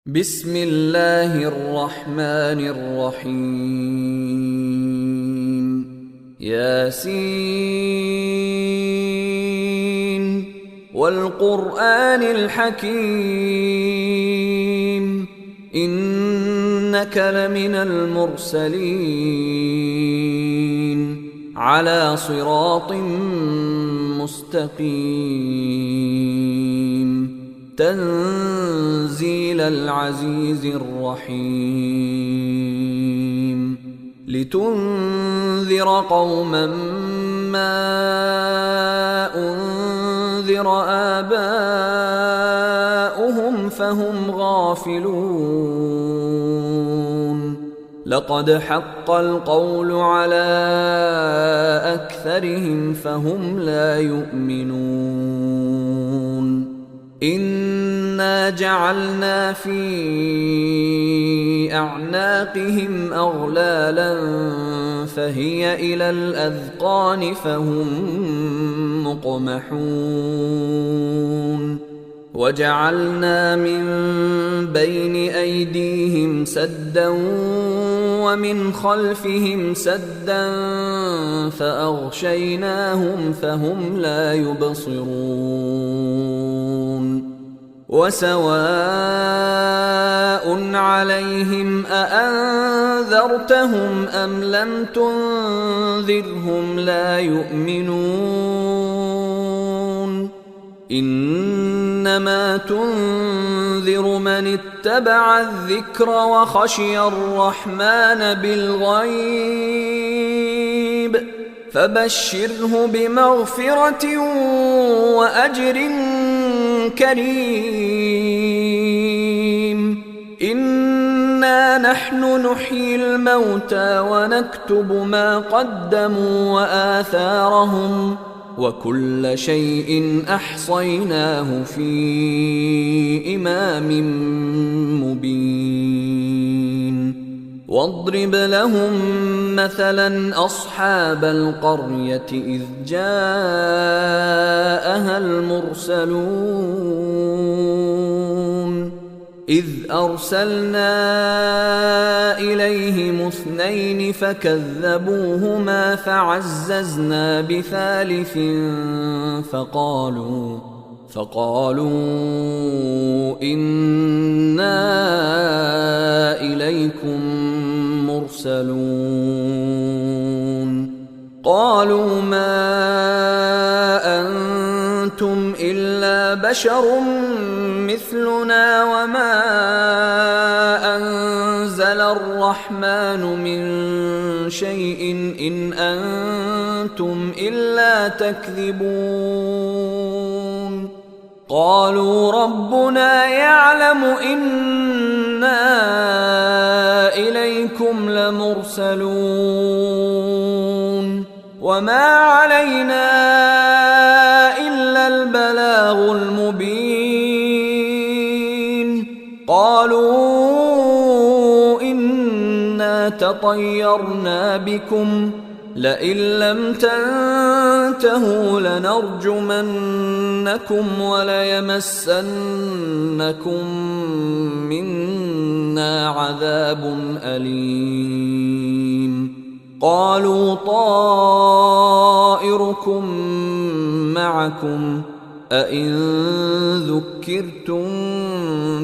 بسم الله الرحمن الرحيم ياسين والقرآن الحكيم إنك لمن المرسلين على صراط مستقيم تنزيل العزيز الرحيم لتنذر قوما ما أنذر آباؤهم فهم غافلون لقد حق القول على أكثرهم فهم لا يؤمنون إنا جعلنا في أعناقهم أغلالا فهي إلى الأذقان فهم مقمحون وجعلنا من بين أيديهم سدا ومن خلفهم سدا فأغشيناهم فهم لا يبصرون وسواء عليهم أأنذرتهم أم لم تنذرهم لا يؤمنون إنما تنذر من اتبع الذكر وخشي الرحمن بالغيب فبشره بمغفرة وأجر كريم إنا نحن نحيي الموتى ونكتب ما قدموا وآثارهم وكل شيء أحصيناه في إمام مبين واضرب لهم مثلا أصحاب القرية إذ جاءها المرسلون إذ أرسلنا إليهم اثنين فكذبوهما فعززنا بثالث فقالوا إنا إليكم مرسلون قالوا ما أنتم إلا بشر مثلنا وما أنزل الرحمن من شيء إن أنتم إلا تكذبون قالوا ربنا يعلم إنا إليكم لمرسلون وما علينا إلا البلاغ المبين قالوا إنا تطيرنا بكم لئن لم تنتهوا لنرجمنكم وليمسنكم منا عذاب أليم قالوا طائركم معكم أئن ذكرتم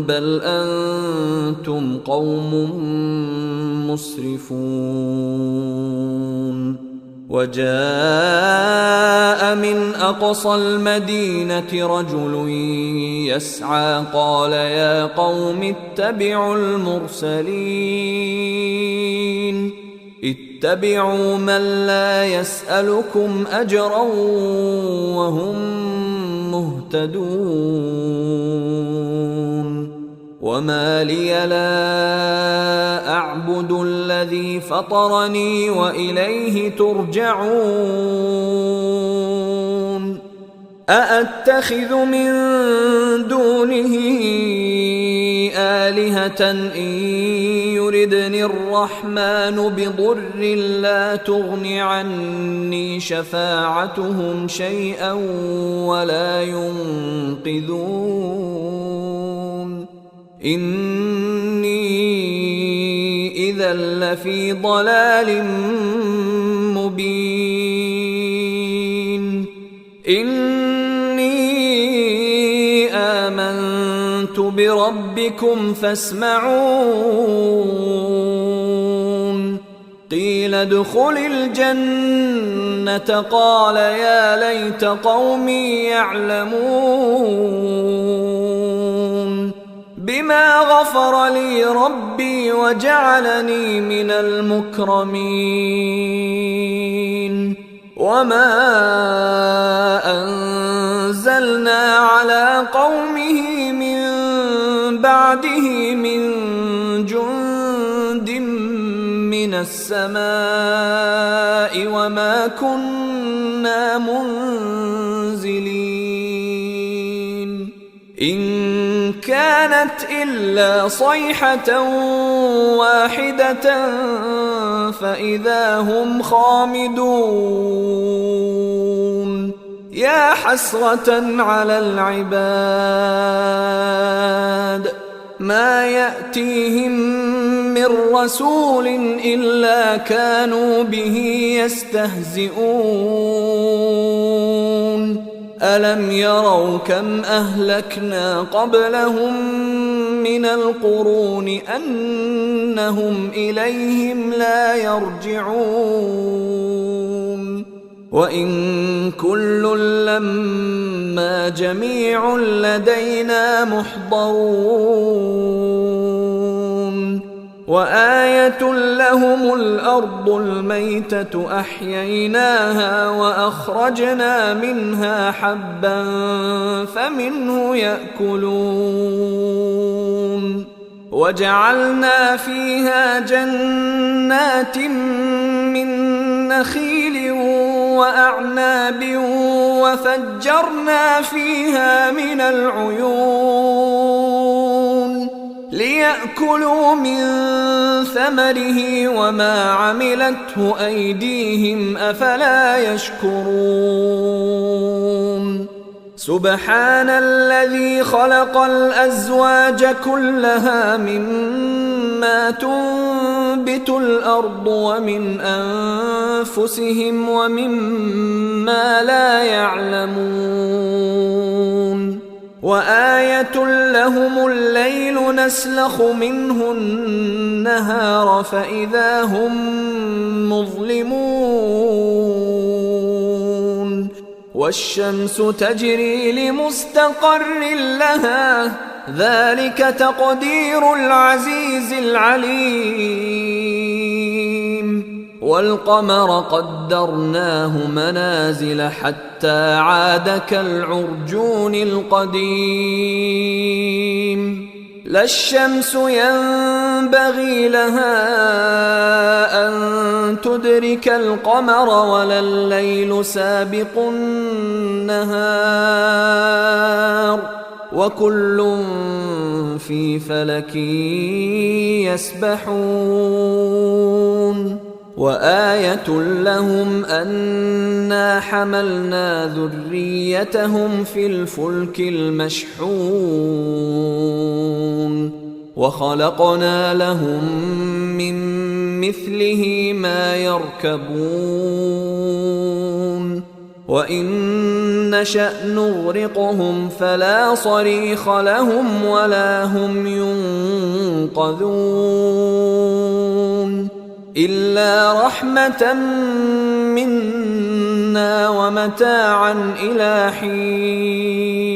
بل أنتم قوم مسرفون وجاء من أقصى المدينة رجل يسعى قال يا قوم اتبعوا المرسلين اتبعوا من لا يسألكم أجرا وهم مهتدون وما لي لا أعبد الذي فطرني وإليه ترجعون أأتخذ من دونه آلهة إن يردني الرحمن بضر لا تغن عني شفاعتهم شيئا ولا ينقذون إني إذا لفي ضلال مبين إني آمنت بربكم فاسمعون قيل ادخل الجنة قال يا ليت قومي يعلمون بما غفر لي ربي وجعلني من المكرمين وما أنزلنا على قومه من بعده من جند من السماء وما كنا منزلين إن كانت إلا صيحة واحدة فإذا هم خامدون يا حسرة على العباد ما يأتيهم من رسول إلا كانوا به يستهزئون ألم يروا كم أهلكنا قبلهم من القرون أنهم إليهم لا يرجعون وإن كل لما جميع لدينا محضرون وآية لهم الأرض الميتة أحييناها وأخرجنا منها حبا فمنه يأكلون وجعلنا فيها جنات من نخيل وأعناب وفجرنا فيها من العيون ليأكلوا من ثمره وما عملته أيديهم أفلا يشكرون سبحان الذي خلق الأزواج كلها مما تنبت الأرض ومن أنفسهم ومما لا يعلمون وآية لهم الليل نسلخ منه النهار فإذا هم مظلمون والشمس تجري لمستقر لها ذلك تقدير العزيز العليم والقمر قدرناه منازل حتى عاد كالعرجون القديم لا الشمس ينبغي لها أن تدرك القمر ولا الليل سابق النهار وكل في فلك يسبحون وآية لهم أنا حملنا ذريتهم في الفلك المشحون وخلقنا لهم من مثله ما يركبون وإن نشأ نغرقهم فلا صريخ لهم ولا هم ينقذون إلا رحمة منا ومتاعا إلى حين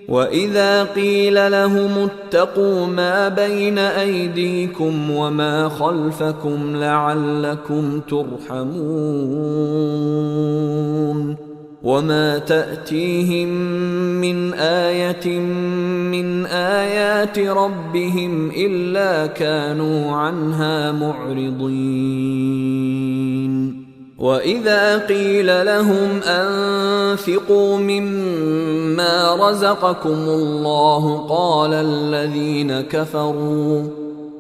وإذا قيل لهم اتقوا ما بين أيديكم وما خلفكم لعلكم ترحمون وما تأتيهم من آية من آيات ربهم إلا كانوا عنها معرضين وإذا قيل لهم أنفقوا مما رزقكم الله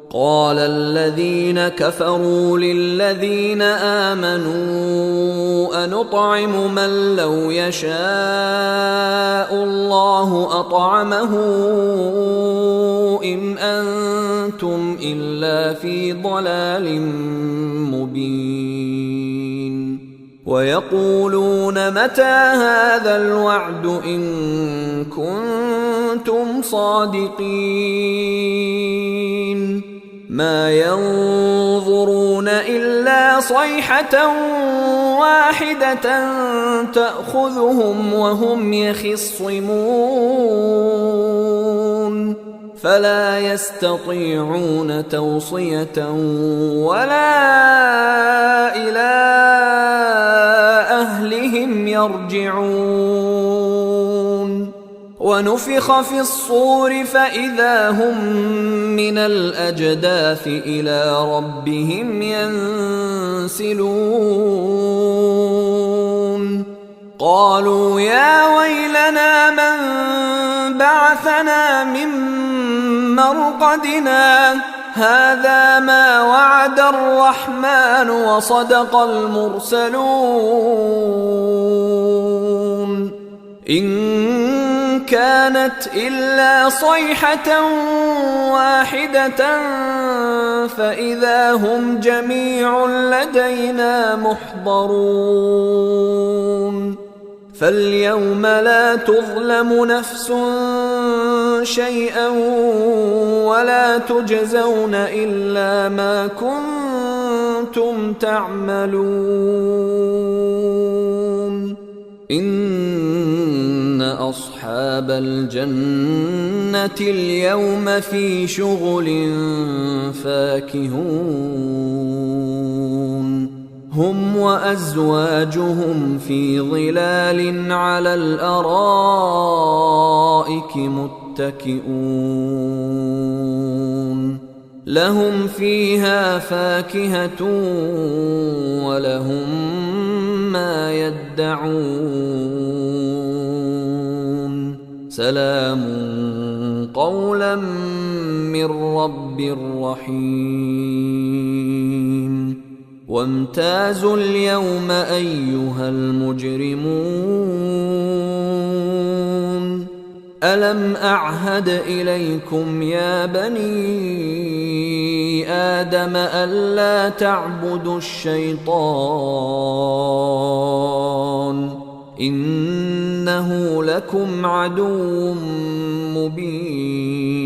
قال الذين كفروا للذين آمنوا أنطعم من لو يشاء الله أطعمه إن أنتم إلا في ضلال مبين ويقولون متى هذا الوعد إن كنتم صادقين ما ينظرون إلا صيحة واحدة تأخذهم وهم يخصمون فلا يستطيعون توصية ولا إلى أهلهم يرجعون ونفخ في الصور فإذا هم من الأجداث إلى ربهم ينسلون قالوا يا ويلنا من بعثنا من مرقدنا هذا ما وعد الرحمن وصدق المرسلون إن كانت إلا صيحة واحدة فإذا هم جميع لدينا محضرون فاليوم لا تظلم نفس شيئا ولا تجزون إلا ما كنتم تعملون إن أصحاب الجنة اليوم في شغل فاكهون هم وأزواجهم في ظلال على الأرائك متكئون لهم فيها فاكهة ولهم ما يدعون سلام قولا من رب رحيم وامتازوا اليوم أيها المجرمون ألم أعهد إليكم يا بني آدم ألا تعبدوا الشيطان إنه لكم عدو مبين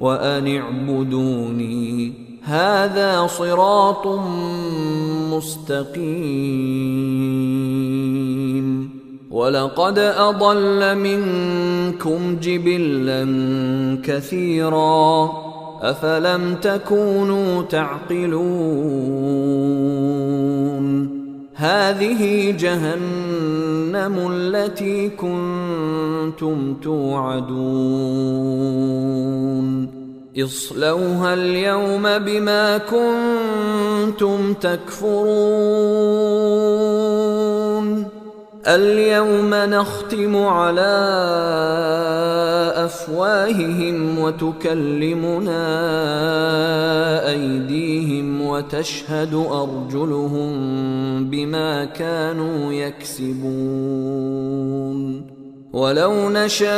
وأن اعبدوني هذا صراط مستقيم ولقد أضل منكم جبلا كثيرا أفلم تكونوا تعقلون هذه جهنم التي كنتم توعدون اصلوها اليوم بما كنتم تكفرون اليوم نختم على أفواههم وتكلمنا أيديهم وتشهد أرجلهم بما كانوا يكسبون ولو نشاء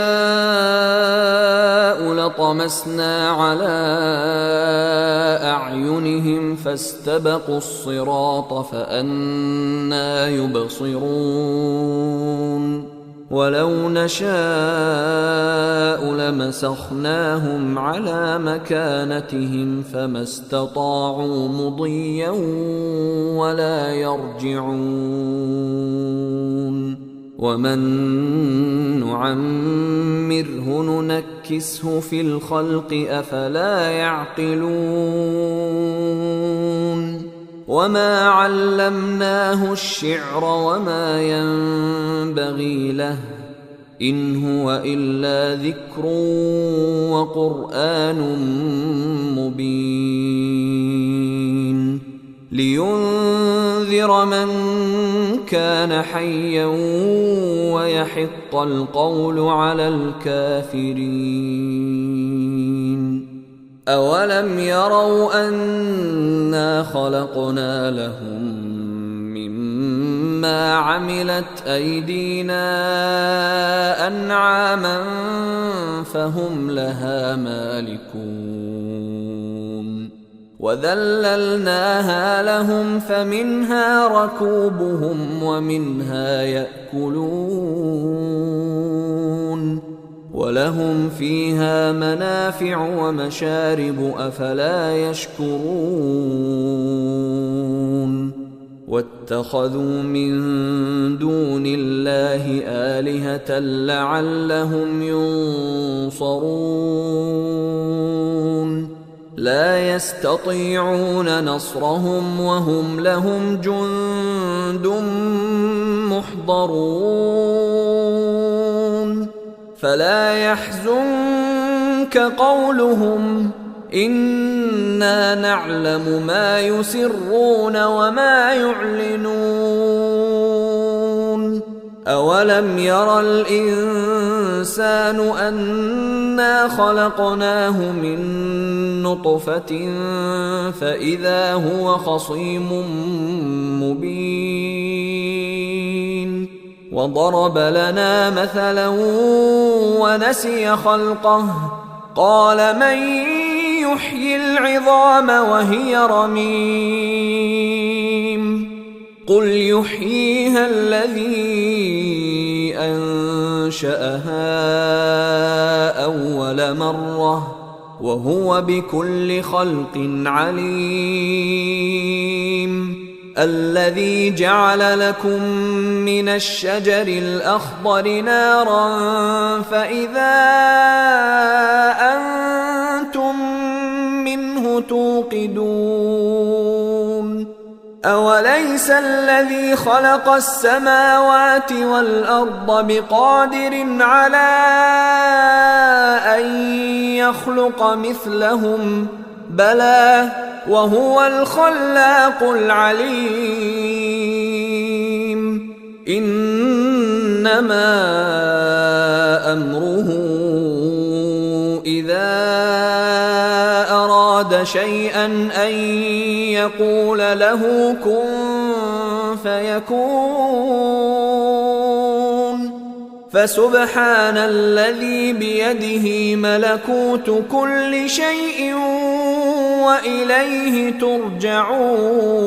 لطمسنا على أعينهم فاستبقوا الصراط فأنى يبصرون ولو نشاء لمسخناهم على مكانتهم فما استطاعوا مضيا ولا يرجعون ومن نعمره ننكسه في الخلق أفلا يعقلون وما علمناه الشعر وما ينبغي له إن هو إلا ذكر وقرآن مبين لينذر من كان حيا ويحق القول على الكافرين أولم يروا أنا خلقنا لهم مما عملت أيدينا أنعاما فهم لها مالكون وذللناها لهم فمنها ركوبهم ومنها يأكلون ولهم فيها منافع ومشارب أفلا يشكرون واتخذوا من دون الله آلهة لعلهم ينصرون لا يستطيعون نصرهم وهم لهم جند محضرون فلا يحزنك قولهم إنا نعلم ما يسرون وما يعلنون أولم ير الإنسان أنا خلقناه من نطفة فإذا هو خصيم مبين وضرب لنا مثلا ونسي خلقه قال من يحيي العظام وهي رميم قل يحييها الذي أنشأها أول مرة وهو بكل خلق عليم الذي جعل لكم من الشجر الأخضر نارا فإذا أنتم منه توقدون أوليس الذي خلق السماوات والأرض بقادر على أن يخلق مثلهم بلى وهو الخلاق العليم إنما أمره إذا أراد شيئا أن يقول له كن فيكون فسبحان الذي بيده ملكوت كل شيء وإليه ترجعون